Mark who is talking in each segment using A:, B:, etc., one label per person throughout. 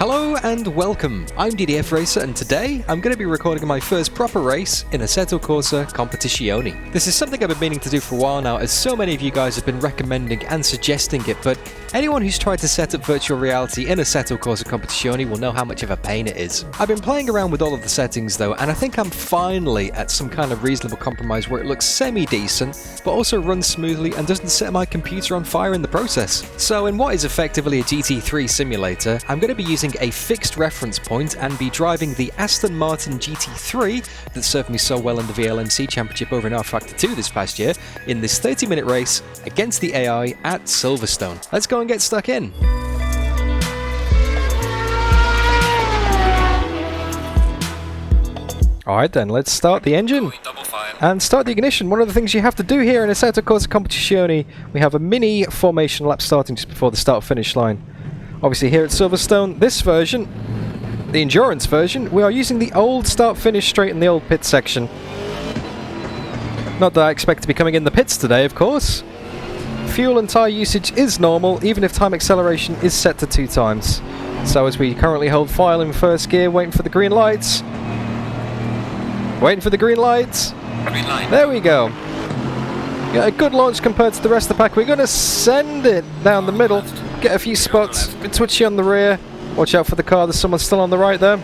A: Hello and welcome, I'm DDF Racer and today I'm going to be recording my first proper race in Assetto Corsa Competizione. This is something I've been meaning to do for a while now, as so many of you guys have been recommending and suggesting it, but anyone who's tried to set up virtual reality in Assetto Corsa Competizione will know how much of a pain it is. I've been playing around with all of the settings though, and I think I'm finally at some kind of reasonable compromise where it looks semi-decent, but also runs smoothly and doesn't set my computer on fire in the process. So in what is effectively a GT3 simulator, I'm going to be using a fixed reference point and be driving the Aston Martin GT3 that served me so well in the VLMC Championship over in R-Factor 2 this past year in this 30-minute race against the AI at Silverstone. Let's go and get stuck in. Alright then, let's start the engine and start the ignition. One of the things you have to do here in Assetto Corsa Competizione, we have a mini formation lap starting just before the start-finish line. Obviously here at Silverstone, this version, the endurance version, we are using the old start-finish straight in the old pit section. Not that I expect to be coming in the pits today, of course. Fuel and tyre usage is normal, even if time acceleration is set to 2 times. So as we currently hold file in first gear, waiting for the green lights. Waiting for the green lights.
B: Green light.
A: There we go. Got a good launch compared to the rest of the pack. We're going to send it down the middle. Get a few spots, a bit twitchy on the rear. Watch out for the car, there's someone still on the right there.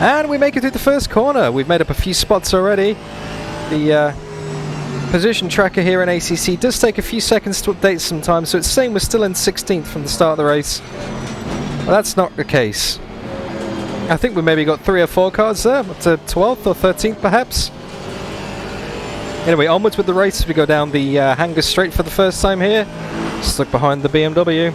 A: And we make it through the first corner. We've made up a few spots already. The position tracker here in ACC does take a few seconds to update sometimes, so it's saying we're still in 16th from the start of the race. Well, that's not the case. I think we maybe got 3 or 4 cars there, up to 12th or 13th perhaps. Anyway, onwards with the race as we go down the hangar straight for the first time here. Stuck behind the BMW.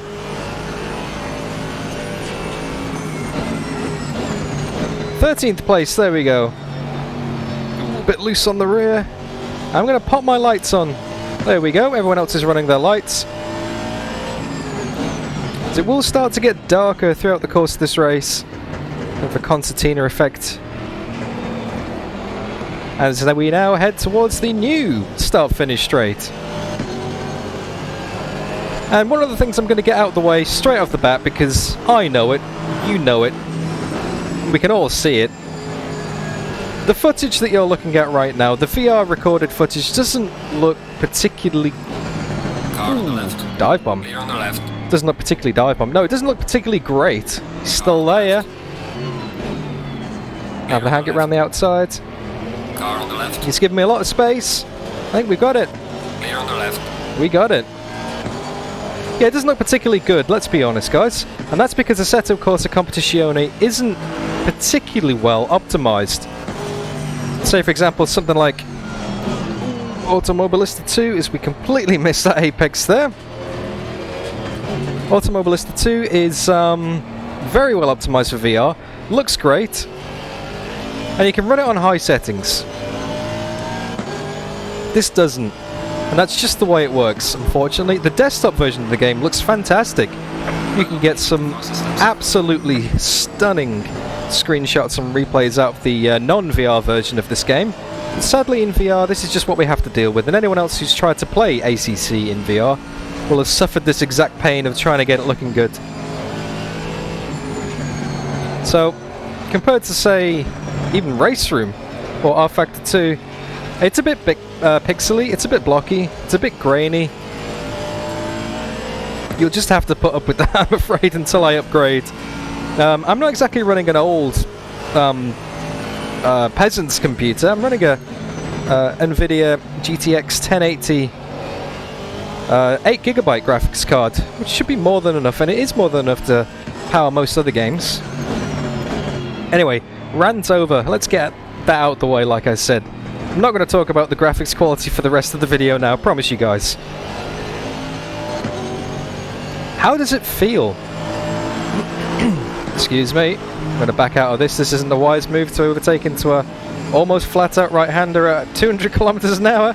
A: '13th place, there we go. A bit loose on the rear. I'm going to pop my lights on. There we go, everyone else is running their lights. As it will start to get darker throughout the course of this race. With the concertina effect. As we now head towards the new start-finish straight. And one of the things I'm going to get out of the way straight off the bat, because I know it, you know it, we can all see it. The footage that you're looking at right now, the VR recorded footage, doesn't look particularly...
B: Car on the left.
A: Dive bomb.
B: Clear on the left.
A: Doesn't look particularly dive bomb. No, it doesn't look particularly great. He's still there. Have to hang it around the outside.
B: Car on the left.
A: He's giving me a lot of space. I think we got it.
B: Clear on the left.
A: We got it. Yeah, it doesn't look particularly good, let's be honest, guys. And that's because Assetto Corsa Competizione isn't particularly well optimized. Say, for example, something like Automobilista 2, as we completely missed that apex there. Automobilista 2 is very well optimized for VR. Looks great. And you can run it on high settings. This doesn't. And that's just the way it works, unfortunately. The desktop version of the game looks fantastic. You can get some absolutely stunning screenshots and replays out of the non-VR version of this game. But sadly in VR, this is just what we have to deal with. And anyone else who's tried to play ACC in VR will have suffered this exact pain of trying to get it looking good. So, compared to, say, even Race Room or R-Factor 2, it's a bit pixely, it's a bit blocky, it's a bit grainy. You'll just have to put up with that, I'm afraid, until I upgrade. I'm not exactly running an old peasant's computer. I'm running a NVIDIA GTX 1080 8GB graphics card, which should be more than enough, and it is more than enough to power most other games. Anyway, rant over. Let's get that out the way, like I said. I'm not going to talk about the graphics quality for the rest of the video now, I promise you guys. How does it feel? Excuse me. I'm going to back out of this. This isn't a wise move to overtake into a almost flat-out right-hander at 200 kilometers an hour.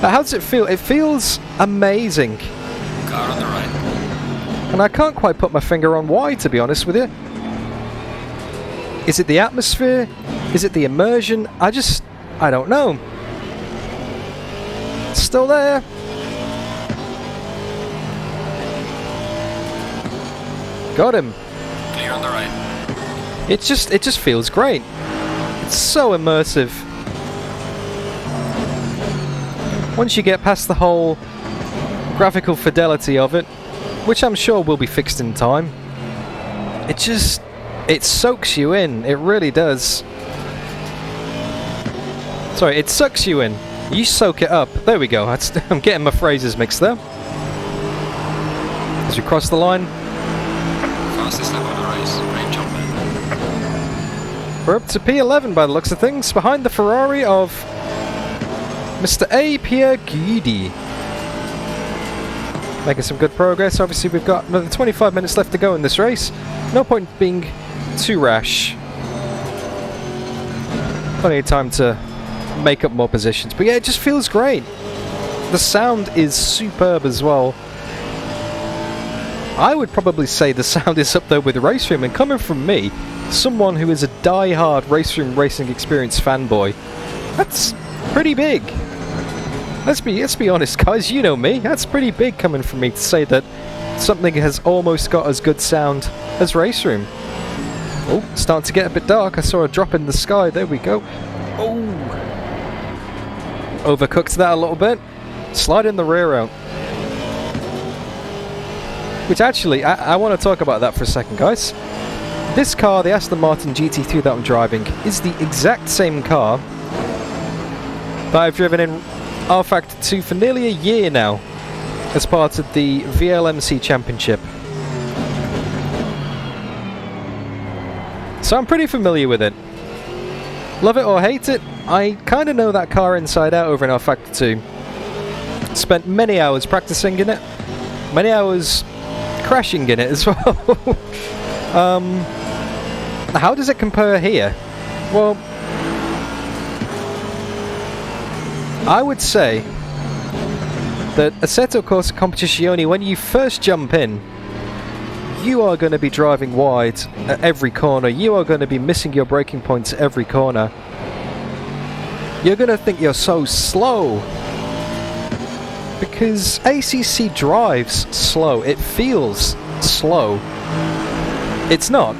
A: How does it feel? It feels amazing.
B: Car on the right.
A: And I can't quite put my finger on why, to be honest with you. Is it the atmosphere? Is it the immersion? I don't know. Still there. Got him.
B: Clear on the right.
A: It just feels great. It's so immersive. Once you get past the whole graphical fidelity of it, which I'm sure will be fixed in time, it soaks you in. It really does. Sorry, it sucks you in. You soak it up. There we go. I'm getting my phrases mixed there. As we cross the line.
B: Fastest lap of the race. Great job, man.
A: We're up to P11 by the looks of things, behind the Ferrari of Mr. A. Pierre Guidi. Making some good progress. Obviously, we've got another 25 minutes left to go in this race. No point being too rash. Plenty of time to make up more positions. But yeah, it just feels great. The sound is superb as well. I would probably say the sound is up there with Raceroom, and coming from me, someone who is a die-hard Raceroom Racing Experience fanboy, that's pretty big. Let's be honest, guys, you know me, that's pretty big coming from me to say that something has almost got as good sound as Raceroom. Oh, starting to get a bit dark. I saw a drop in the sky. There we go. Oh, overcooked that a little bit. Sliding the rear out. Which actually, I want to talk about that for a second, guys. This car, the Aston Martin GT3 that I'm driving, is the exact same car that I've driven in R Factor 2 for nearly a year now, as part of the VLMC Championship. So I'm pretty familiar with it. Love it or hate it, I kind of know that car inside out over in R Factor 2. Spent many hours practicing in it, many hours crashing in it as well. How does it compare here? Well, I would say that Assetto Corsa Competizione, when you first jump in, you are going to be driving wide at every corner. You are going to be missing your braking points at every corner. You're going to think you're so slow, because ACC drives slow. It feels slow. It's not.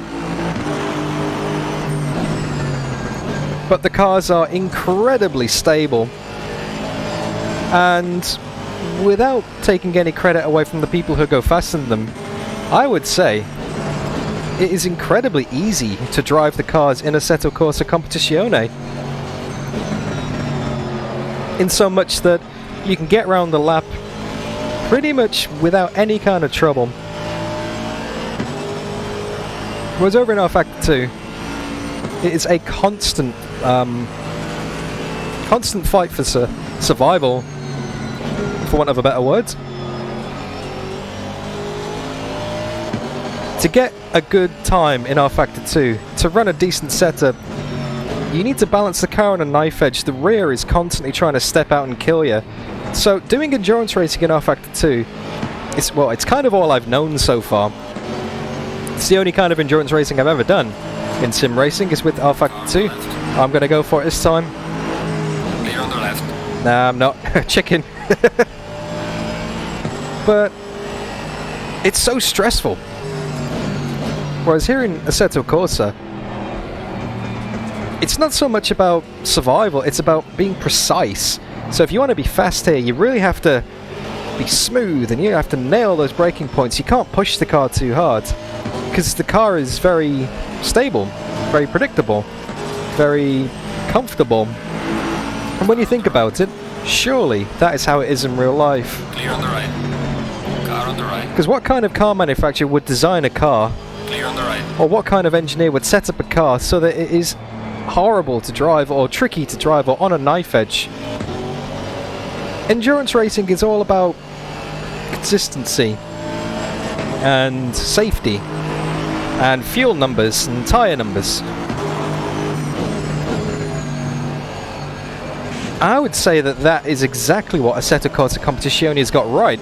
A: But the cars are incredibly stable. And without taking any credit away from the people who go faster than them, I would say it is incredibly easy to drive the cars in Assetto Corsa Competizione. In so much that you can get around the lap pretty much without any kind of trouble. Whereas over in R Factor 2, it is a constant fight for survival, for want of a better word. To get a good time in R Factor 2, to run a decent setup, you need to balance the car on a knife edge. The rear is constantly trying to step out and kill you. So doing endurance racing in R Factor 2, it's kind of all I've known so far. It's the only kind of endurance racing I've ever done in sim racing is with R Factor 2. I'm going to go for it this time.
B: Clear on the left.
A: Nah, I'm not. Chicken. But it's so stressful. Whereas here in Assetto Corsa, it's not so much about survival, it's about being precise. So if you want to be fast here, you really have to be smooth and you have to nail those braking points. You can't push the car too hard, because the car is very stable, very predictable, very comfortable. And when you think about it, surely that is how it is in real life.
B: Clear on the right. Car on the right.
A: Because what kind of car manufacturer would design a car,
B: Clear on the right.
A: or what kind of engineer would set up a car so that it is horrible to drive or tricky to drive or on a knife edge? Endurance racing is all about consistency and safety and fuel numbers and tyre numbers. I would say that that is exactly what Assetto Corsa Competizione has got right.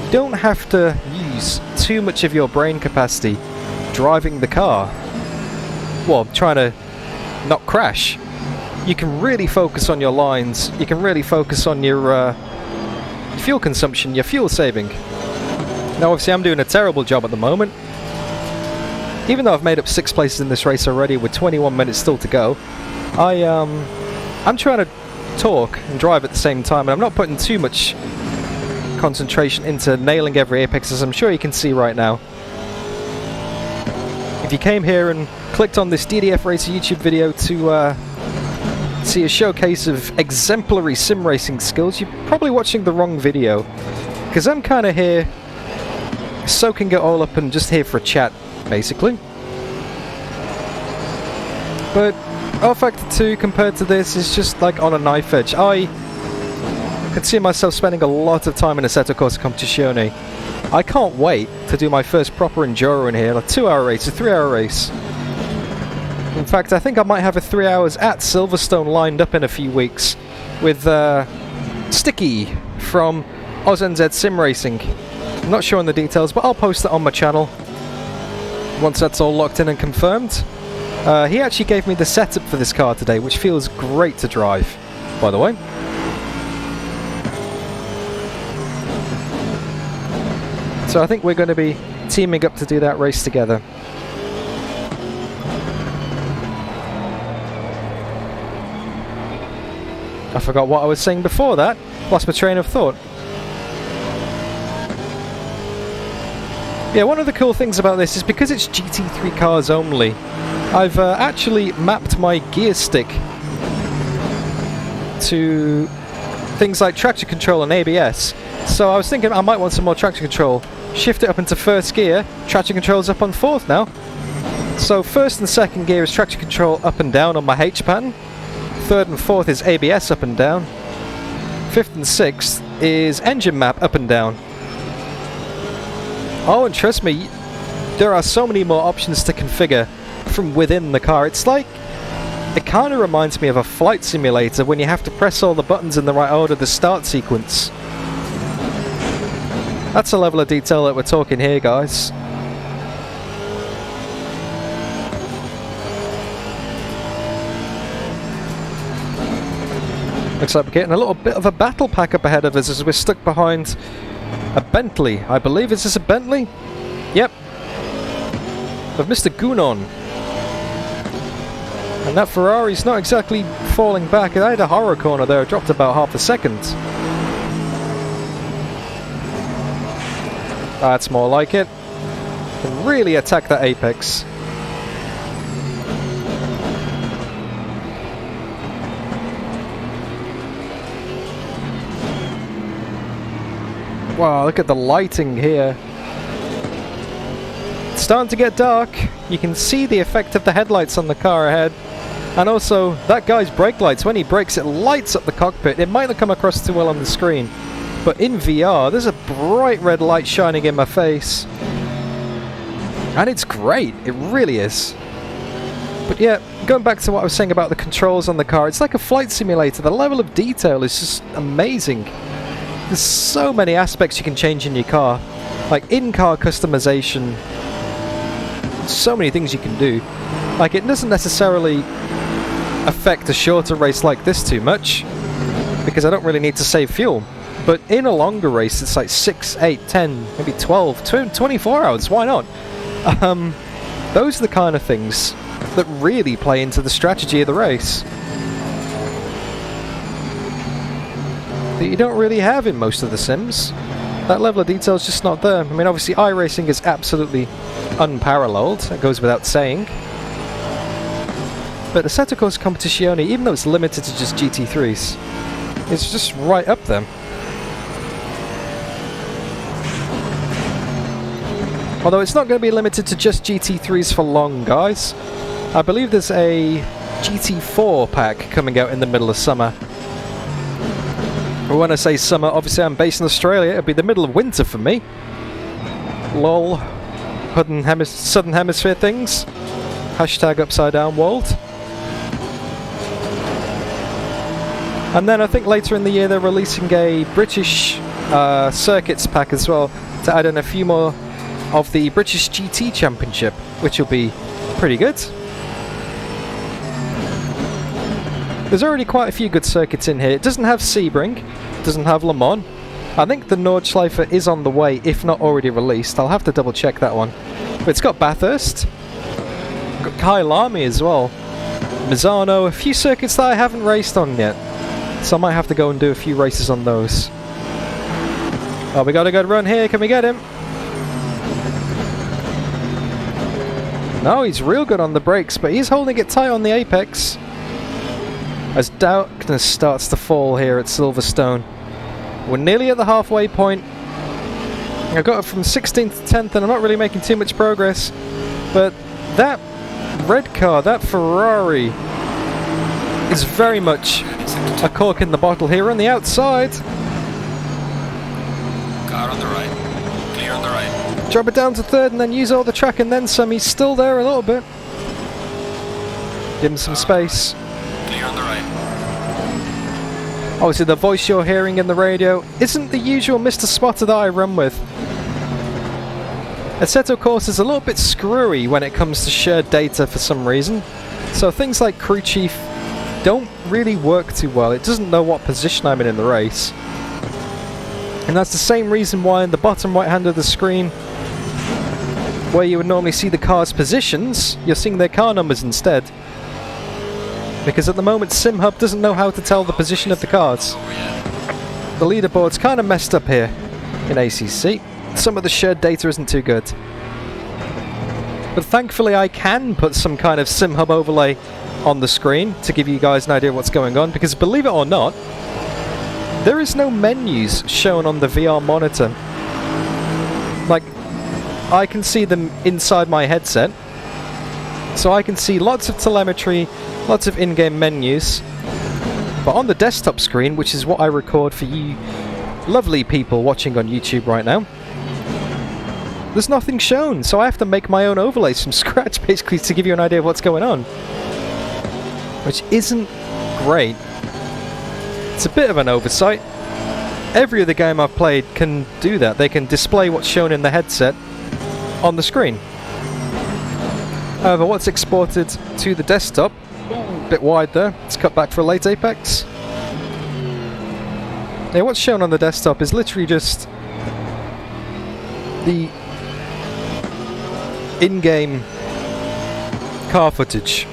A: You don't have to use too much of your brain capacity driving the car, well, trying to not crash. You can really focus on your lines, you can really focus on your fuel consumption, your fuel saving. Now obviously I'm doing a terrible job at the moment, even though I've made up 6 places in this race already with 21 minutes still to go, I'm trying to talk and drive at the same time, and I'm not putting too much concentration into nailing every apex, as I'm sure you can see right now. If you came here and clicked on this DDF Racer YouTube video to see a showcase of exemplary sim racing skills, you're probably watching the wrong video, because I'm kind of here soaking it all up and just here for a chat, basically. But R Factor 2 compared to this is just like on a knife edge. I could see myself spending a lot of time in Assetto Corsa Competizione. I can't wait to do my first proper enduro in here, like a 2-hour race, a 3-hour race. In fact, I think I might have a 3 hours at Silverstone lined up in a few weeks with Sticky from OzNZ Simracing. I'm not sure on the details, but I'll post it on my channel once that's all locked in and confirmed. He actually gave me the setup for this car today, which feels great to drive, by the way. So I think we're going to be teaming up to do that race together. I forgot what I was saying before that. Lost my train of thought. Yeah, one of the cool things about this is because it's GT3 cars only, I've actually mapped my gear stick to things like traction control and ABS. So I was thinking I might want some more traction control. Shift it up into first gear, traction control's up on fourth now. So first and second gear is traction control up and down on my H pattern. Third and fourth is ABS up and down. Fifth and sixth is engine map up and down. Oh, and trust me, there are so many more options to configure from within the car. It's like, it kind of reminds me of a flight simulator when you have to press all the buttons in the right order, the start sequence. That's a level of detail that we're talking here, guys. Looks like we're getting a little bit of a battle pack up ahead of us as we're stuck behind a Bentley. I believe, is this a Bentley? Yep. Of Mr. Gunon. And that Ferrari's not exactly falling back. I had a horror corner there, it dropped about half a second. That's more like it. Can really attack that apex. Wow, look at the lighting here. It's starting to get dark. You can see the effect of the headlights on the car ahead. And also, that guy's brake lights, when he brakes, it lights up the cockpit. It might not come across too well on the screen, but in VR, there's a bright red light shining in my face. And it's great, it really is. But yeah, going back to what I was saying about the controls on the car, it's like a flight simulator. The level of detail is just amazing. There's so many aspects you can change in your car. Like in-car customization. So many things you can do. Like, it doesn't necessarily affect a shorter race like this too much, because I don't really need to save fuel. But in a longer race, it's like 6, 8, 10, maybe 12, 24 hours, why not? Those are the kind of things that really play into the strategy of the race. That you don't really have in most of the sims. That level of detail is just not there. I mean, obviously iRacing is absolutely unparalleled, that goes without saying. But Assetto Corsa Competizione, even though it's limited to just GT3s, it's just right up there. Although it's not going to be limited to just GT3s for long, guys. I believe there's a GT4 pack coming out in the middle of summer. But when I say summer, obviously I'm based in Australia, it'll be the middle of winter for me. Lol. Southern Hemisphere things. Hashtag upside down world. And then I think later in the year they're releasing a British circuits pack as well, to add in a few more of the British GT Championship, which will be pretty good. There's already quite a few good circuits in here. It doesn't have Sebring, it doesn't have Le Mans. I think the Nordschleife is on the way, if not already released. I'll have to double check that one. But it's got Bathurst, got Kyle Army as well. Misano, a few circuits that I haven't raced on yet. So I might have to go and do a few races on those. Oh, we got a good run here. Can we get him? No, he's real good on the brakes, but he's holding it tight on the apex. As darkness starts to fall here at Silverstone. We're nearly at the halfway point. I got it from 16th to 10th and I'm not really making too much progress. But that red car, that Ferrari, is very much a cork in the bottle here on the outside.
B: Car on the right. Clear on the right.
A: Drop it down to third and then use all the track and then some. He's still there a little bit. Give him some space.
B: Clear on the right.
A: Obviously the voice you're hearing in the radio isn't the usual Mr. Spotter that I run with. Assetto Corsa is a little bit screwy when it comes to shared data for some reason. So things like crew chief don't really work too well. It doesn't know what position I'm in the race. And that's the same reason why in the bottom right hand of the screen, where you would normally see the car's positions, you're seeing their car numbers instead. Because at the moment SimHub doesn't know how to tell the position of the cars. The leaderboard's kind of messed up here in ACC. Some of the shared data isn't too good. But thankfully I can put some kind of SimHub overlay on the screen to give you guys an idea of what's going on, because believe it or not, there is no menus shown on the VR monitor. Like, I can see them inside my headset, so I can see lots of telemetry, lots of in-game menus, but on the desktop screen, which is what I record for you lovely people watching on YouTube right now, there's nothing shown, so I have to make my own overlays from scratch basically to give you an idea of what's going on. Which isn't great. It's a bit of an oversight. Every other game I've played can do that. They can display what's shown in the headset on the screen. However, what's exported to the desktop, a bit wide there, it's cut back for a late apex. Yeah, what's shown on the desktop is literally just the in-game car footage.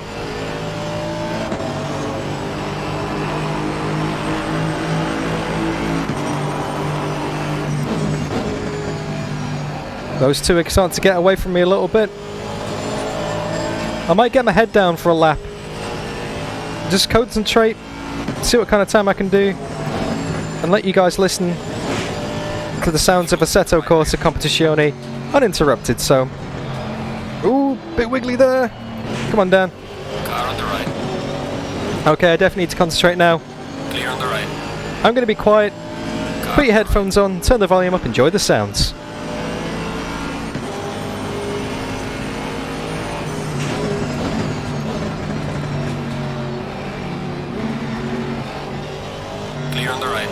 A: Those two are starting to get away from me a little bit. I might get my head down for a lap. Just concentrate, see what kind of time I can do, and let you guys listen to the sounds of Assetto Corsa Competizione uninterrupted, so... Ooh, bit wiggly there. Come on, Dan.
B: Car on the right.
A: Okay, I definitely need to concentrate now.
B: Clear on the right.
A: I'm going to be quiet.
B: Car
A: Put your headphones on, turn the volume up, enjoy the sounds.
B: Clear on the right.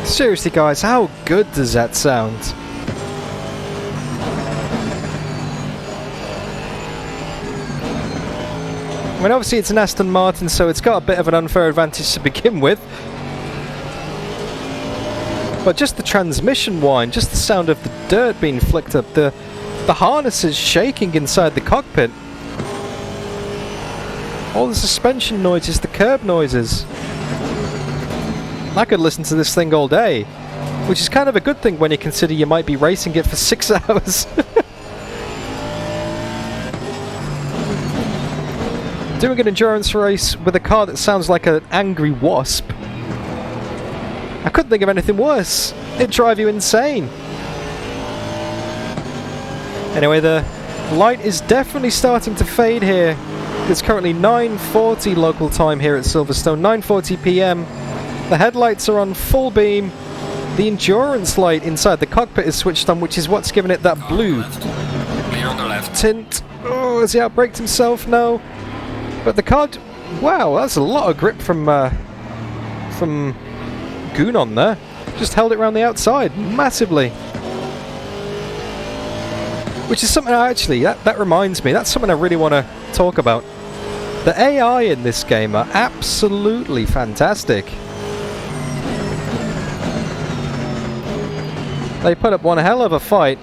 A: Seriously guys, how good does that sound? I mean, obviously it's an Aston Martin, so it's got a bit of an unfair advantage to begin with. But just the transmission whine, just the sound of the dirt being flicked up, the harness is shaking inside the cockpit. All the suspension noises, the curb noises. I could listen to this thing all day, which is kind of a good thing when you consider you might be racing it for 6 hours. Doing an endurance race with a car that sounds like an angry wasp. I couldn't think of anything worse. It'd drive you insane. Anyway, the light is definitely starting to fade here. It's currently 9:40 local time here at Silverstone, 9:40 PM. The headlights are on full beam. The endurance light inside the cockpit is switched on, which is what's giving it that blue
B: Clear on the left.
A: tint. Oh, has he outbraked himself? No. But the car... Wow, that's a lot of grip from Goon on there. Just held it around the outside massively. Which is something that reminds me, that's something I really want to talk about. The AI in this game are absolutely fantastic. They put up one hell of a fight.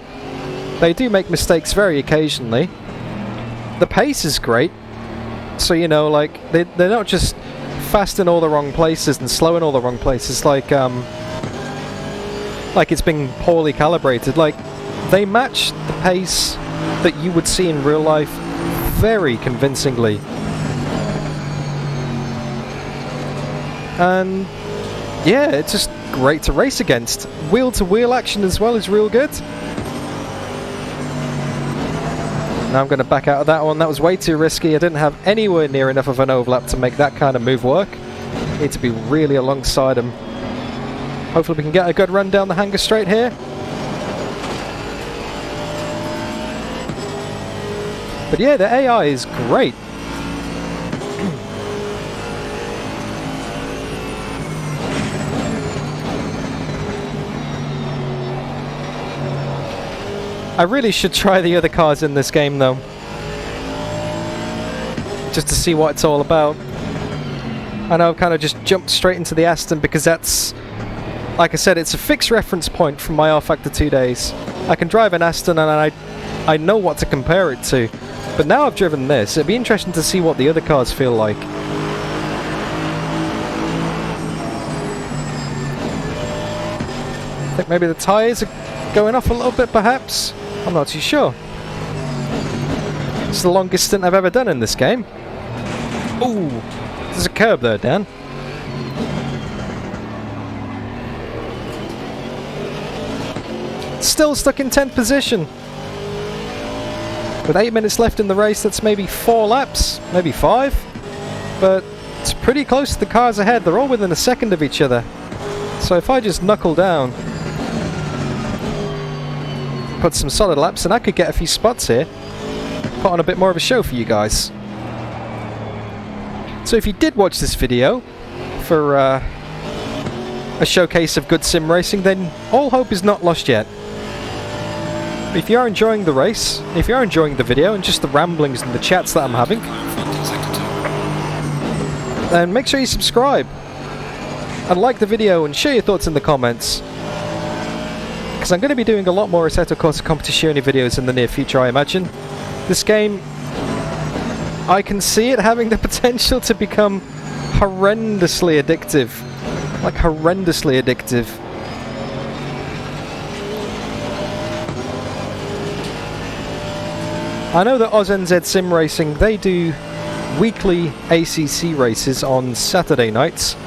A: They do make mistakes very occasionally. The pace is great. So, you know, like, they're not just fast in all the wrong places and slow in all the wrong places, like it's been poorly calibrated. Like, they match the pace that you would see in real life very convincingly. And yeah, it's just great to race against. Wheel-to-wheel action as well is real good. Now I'm going to back out of that one. That was way too risky. I didn't have anywhere near enough of an overlap to make that kind of move work. Need to be really alongside him. Hopefully we can get a good run down the hanger straight here. But yeah, the AI is great. I really should try the other cars in this game though, just to see what it's all about. I know I've kind of just jumped straight into the Aston because that's, like I said, it's a fixed reference point from my R-Factor 2 days. I can drive an Aston and I know what to compare it to. But now I've driven this, it'd be interesting to see what the other cars feel like. I think maybe the tyres are going off a little bit perhaps? I'm not too sure. It's the longest stint I've ever done in this game. Ooh, there's a curb there, Dan. Still stuck in 10th position. With 8 minutes left in the race, that's maybe 4 laps, maybe 5. But it's pretty close to the cars ahead. They're all within a second of each other. So if I just knuckle down, put some solid laps, and I could get a few spots here. Put on a bit more of a show for you guys. So if you did watch this video for a showcase of good sim racing, then all hope is not lost yet. If you are enjoying the race, if you are enjoying the video and just the ramblings and the chats that I'm having, then make sure you subscribe and like the video and share your thoughts in the comments. Because I'm going to be doing a lot more Assetto Corsa Competizione videos in the near future, I imagine. This game, I can see it having the potential to become horrendously addictive. Like, horrendously addictive. I know that OzNZ Simracing, they do weekly ACC races on Saturday nights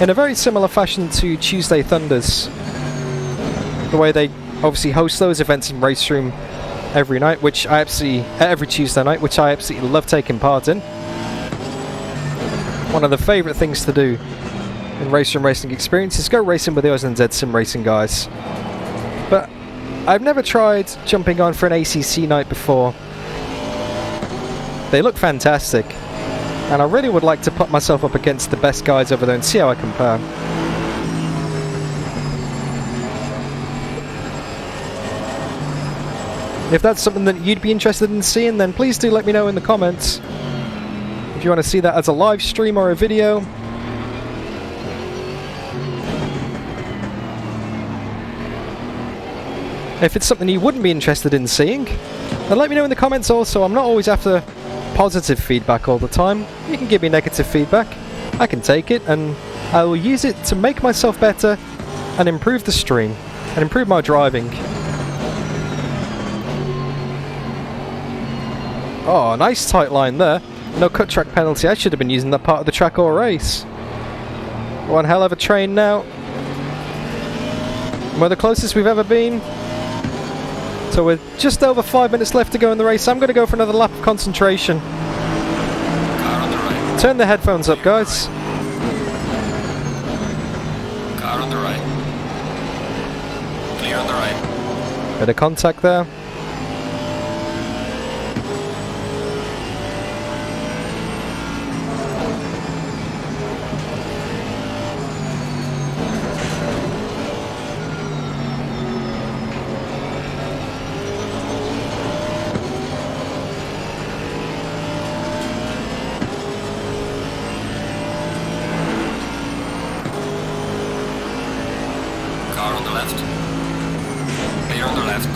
A: in a very similar fashion to Tuesday Thunders. The way they obviously host those events in Race Room every night, which I absolutely, every Tuesday night, which I absolutely love taking part in. One of the favourite things to do in Race Room racing experience is go racing with the OzNZ Sim Racing guys. But I've never tried jumping on for an ACC night before. They look fantastic, and I really would like to put myself up against the best guys over there and see how I compare. If that's something that you'd be interested in seeing, then please do let me know in the comments. if you want to see that as a live stream or a video. If it's something you wouldn't be interested in seeing, then let me know in the comments also. I'm not always after positive feedback all the time. You can give me negative feedback. I can take it and I will use it to make myself better and improve the stream and improve my driving. Oh, nice tight line there. No cut track penalty. I should have been using that part of the track all race. One hell of a train now. We're the closest we've ever been. So we're just over 5 minutes left to go in the race. I'm going to go for another lap of concentration.
B: Car on the right.
A: Turn the headphones up, guys.
B: Car on the right. Clear on the right.
A: Bit of contact there.
B: Car on the left. Clear on the left.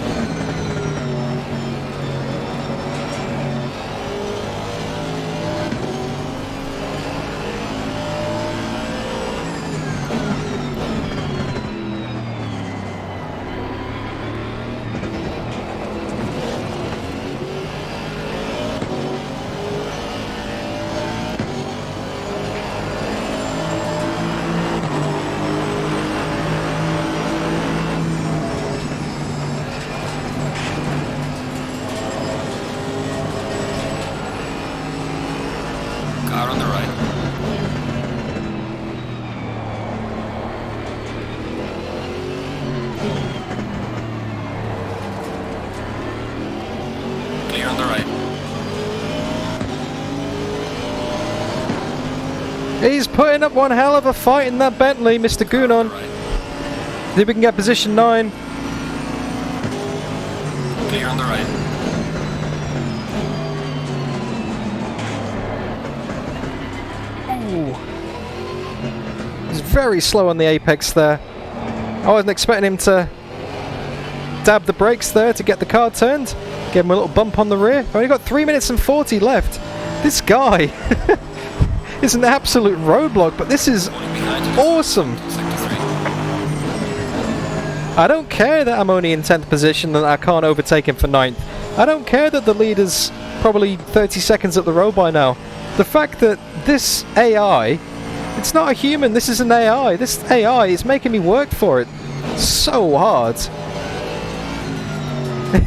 B: Car on the right. Clear on the right.
A: He's putting up one hell of a fight in that Bentley, Mr. Gunon.
B: Right.
A: See if we can get position 9.
B: Clear on the right.
A: Ooh. He's very slow on the apex there. I wasn't expecting him to dab the brakes there to get the car turned. Give him a little bump on the rear. Only got 3 minutes and 40 left. This guy is an absolute roadblock, but this is awesome.
B: Sector 3.
A: I don't care that I'm only in 10th position and I can't overtake him for 9th. I don't care that the leader's probably 30 seconds up the road by now. The fact that this AI, it's not a human, this is an AI. This AI is making me work for it so hard.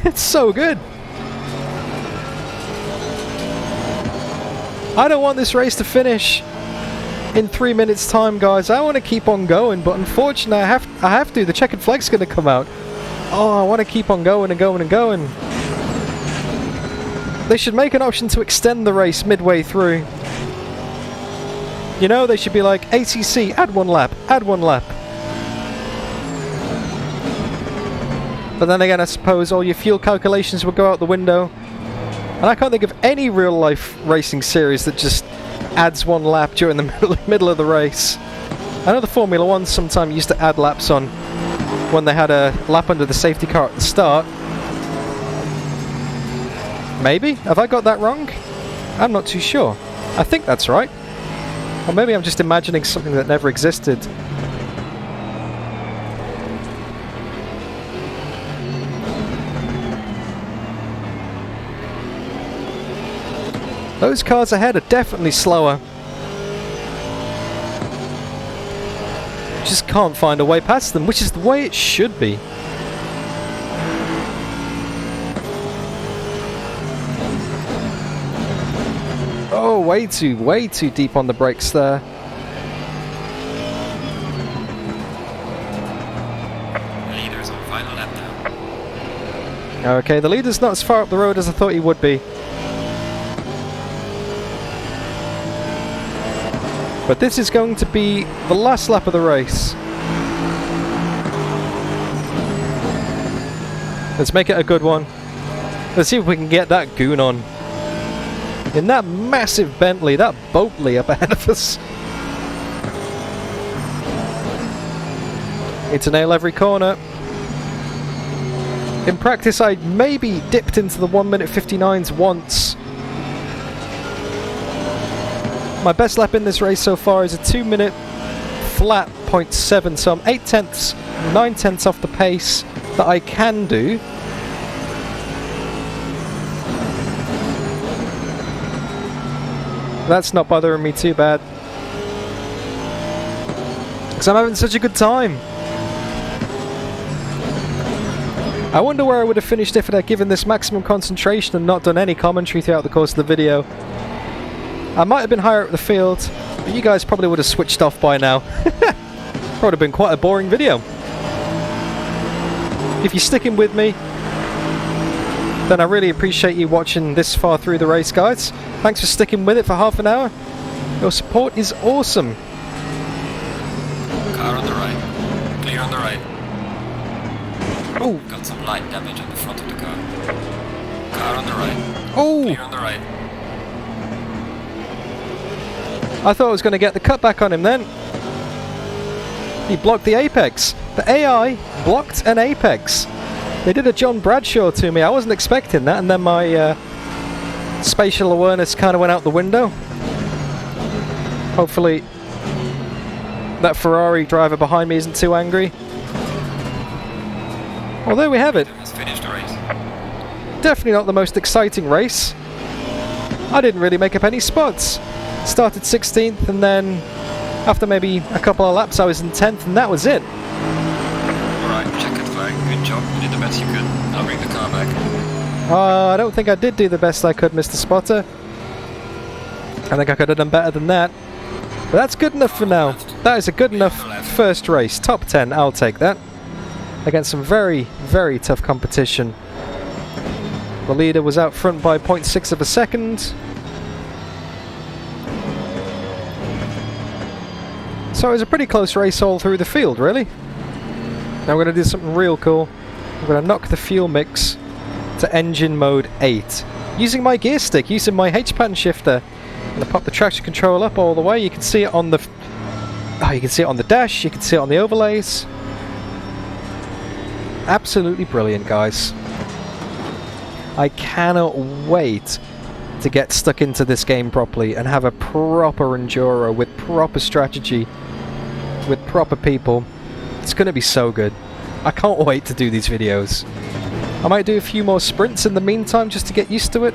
A: It's so good. I don't want this race to finish in 3 minutes time, guys. I want to keep on going, but unfortunately I have to. The checkered flag's going to come out. Oh, I want to keep on going and going and going. They should make an option to extend the race midway through. You know, they should be like, ACC, add 1 lap, add 1 lap. But then again, I suppose all your fuel calculations would go out the window. And I can't think of any real-life racing series that just adds 1 lap during the middle of the race. I know the Formula 1 sometimes used to add laps on when they had a lap under the safety car at the start. Maybe? Have I got that wrong? I'm not too sure. I think that's right. Or maybe I'm just imagining something that never existed. Those cars ahead are definitely slower. Just can't find a way past them, which is the way it should be. Oh, way too deep on the brakes there.
B: Leader's on final lap now.
A: Okay, the leader's not as far up the road as I thought he would be. But this is going to be the last lap of the race. Let's make it a good one. Let's see if we can get that goon on. in that massive Bentley, that Boatley up ahead of us. Need to nail every corner. In practice, I maybe dipped into the 1 minute 59s once. My best lap in this race so far is a 2 minute flat 0.7, so I'm 8 tenths, 9 tenths off the pace that I can do. That's not bothering me too bad, because I'm having such a good time. I wonder where I would have finished if I had given this maximum concentration and not done any commentary throughout the course of the video. I might have been higher up the field, but you guys probably would have switched off by now. Probably have been quite a boring video. If you're sticking with me, then I really appreciate you watching this far through the race, guys. Thanks for sticking with it for half an hour. Your support is awesome.
B: Car on the right. Clear on the right.
A: Oh,
B: Got some light damage on the front of the car. Car on the right.
A: oh!
B: Clear on the right.
A: I thought I was going to get the cutback on him then. He blocked the apex. The AI blocked an apex. They did a John Bradshaw to me. I wasn't expecting that, and then my spatial awareness kind of went out the window. Hopefully that Ferrari driver behind me isn't too angry. Well, there we have it.
B: Has finished the race.
A: Definitely not the most exciting race. I didn't really make up any spots. Started 16th, and then after maybe a couple of laps I was in 10th, and that was it.
B: Alright, checkered flag. Good job. You did the best you could. I'll bring the car back.
A: I don't think I did do the best I could, Mr. Spotter. I think I could have done better than that. But that's good enough for now. That is a good enough first race. Top 10, I'll take that. Against some very, very tough competition. The leader was out front by 0.6 of a second. So it was a pretty close race all through the field, really. Now we're going to do something real cool. We're going to knock the fuel mix to engine mode 8. Using my gear stick, using my H-pattern shifter. I'm going to pop the traction control up all the way. You can see it on the... you can see it on the dash, you can see it on the overlays. Absolutely brilliant, guys. I cannot wait to get stuck into this game properly and have a proper enduro with proper strategy, with proper people. It's going to be so good. I can't wait to do these videos. I might do a few more sprints in the meantime just to get used to it.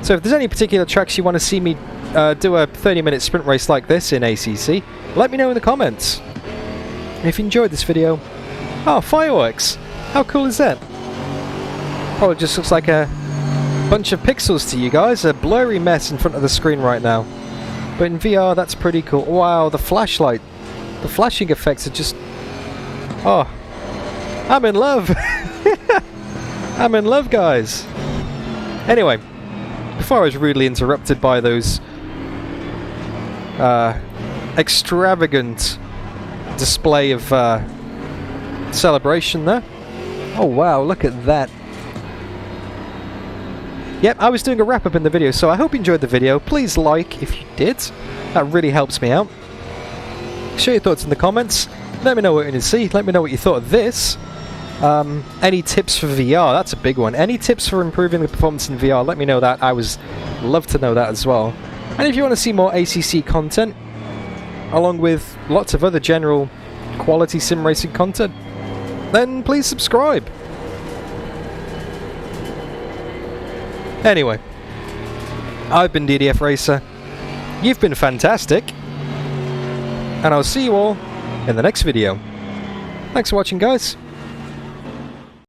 A: So if there's any particular tracks you want to see me do a 30-minute sprint race like this in ACC, let me know in the comments. If you enjoyed this video... Oh, fireworks! How cool is that? Probably just looks like a bunch of pixels to you guys, a blurry mess in front of the screen right now. But in VR, that's pretty cool. Wow, the flashlight, the flashing effects are just... Oh, I'm in love! I'm in love, guys! Anyway, before I was rudely interrupted by those extravagant display of celebration there. Oh wow, look at that. Yep, I was doing a wrap up in the video, so I hope you enjoyed the video. Please like if you did. That really helps me out. Share your thoughts in the comments. Let me know what you want to see. Let me know what you thought of this. Any tips for VR? That's a big one. Any tips for improving the performance in VR? Let me know that. I would love to know that as well. And if you want to see more ACC content, along with lots of other general quality sim racing content, then please subscribe. Anyway, I've been DDF Racer. You've been fantastic. And I'll see you all in the next video. Thanks for watching, guys.